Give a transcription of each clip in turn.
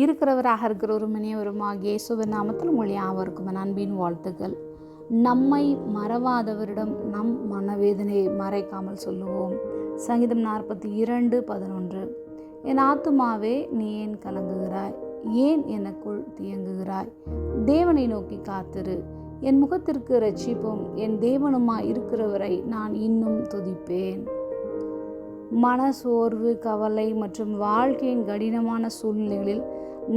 இருக்கிறவராக இருக்கிற ஒரு மனிதருமாகிய இயேசுவின் நாமத்தில் உங்கள் யாவருக்கும் என் அன்பின் வாழ்த்துக்கள். நம்மை மறவாதவரிடம் நம் மனவேதனையை மறைக்காமல் சொல்லுவோம். சங்கீதம் 42:11. என் ஆத்துமாவே நீ ஏன் கலங்குகிறாய்? ஏன் எனக்குள் தியங்குகிறாய்? தேவனை நோக்கி காத்திரு. என் முகத்திற்கு இரட்சிப்பும் என் தேவனுமாய் இருக்கிறவரை நான் இன்னும் துதிப்பேன். மன சோர்வு, கவலை மற்றும் வாழ்க்கையின் கடினமான சூழ்நிலைகளில்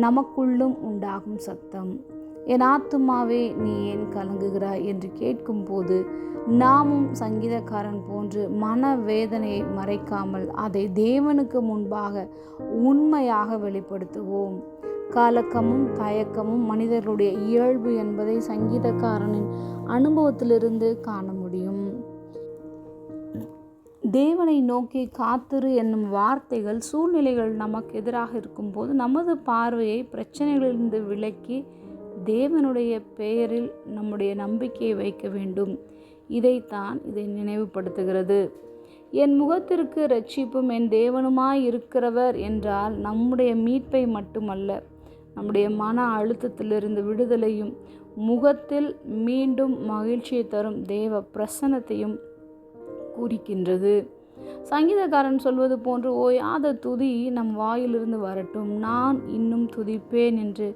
நமக்குள்ளும் உண்டாகும் சத்தம், என் ஆத்துமாவே நீ ஏன் கலங்குகிறாய் என்று கேட்கும் போது நாமும் சங்கீதக்காரன் போன்று மனவேதனையை மறைக்காமல் அதை தேவனுக்கு முன்பாக உண்மையாக வெளிப்படுத்துவோம். கலக்கமும் தயக்கமும் மனிதர்களுடைய இயல்பு என்பதை சங்கீதக்காரனின் அனுபவத்திலிருந்து காண முடியும். தேவனை நோக்கி காத்திரு என்னும் வார்த்தைகள் சூழ்நிலைகள் நமக்கு எதிராக இருக்கும்போது நமது பார்வையை பிரச்சனைகளிலிருந்து விலக்கி தேவனுடைய பெயரில் நம்முடைய நம்பிக்கையை வைக்க வேண்டும். இதை நினைவுபடுத்துகிறது. என் முகத்திற்கு இரட்சிப்பும் என் தேவனுமாய் இருக்கிறவர் என்றால் நம்முடைய மீட்பை மட்டுமல்ல, நம்முடைய மன அழுத்தத்திலிருந்து விடுதலையும் முகத்தில் மீண்டும் மகிழ்ச்சியை தரும் தேவ பிரசன்னத்தையும் குறிக்கின்றது. சங்கீதக்காரன் சொல்வது போன்று ஓயாத துதி நம் வாயிலிருந்து வரட்டும். நான் இன்னும் துதிப்பேன் என்று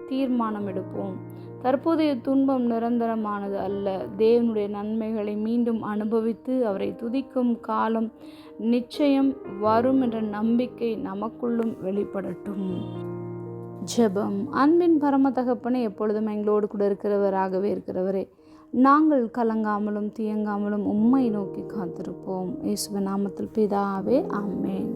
தீர்மானம் எடுப்போம். தற்போதைய துன்பம் நிரந்தரமானது அல்ல. தேவனுடைய நன்மைகளை மீண்டும் அனுபவித்து அவரை துதிக்கும் காலம் நிச்சயம் வரும் என்ற நம்பிக்கை நமக்குள்ளும் வெளிப்படட்டும். ஜெபம். அன்பின் பரம தகப்பனே, எப்பொழுதும் எங்களோடு கூட இருக்கிறவராகவே இருக்கிறவரே, நாங்கள் கலங்காமலும் தியங்காமலும் உம்மை நோக்கி காத்திருப்போம். இயேசுவின் நாமத்தில் பிதாவே, ஆமென்.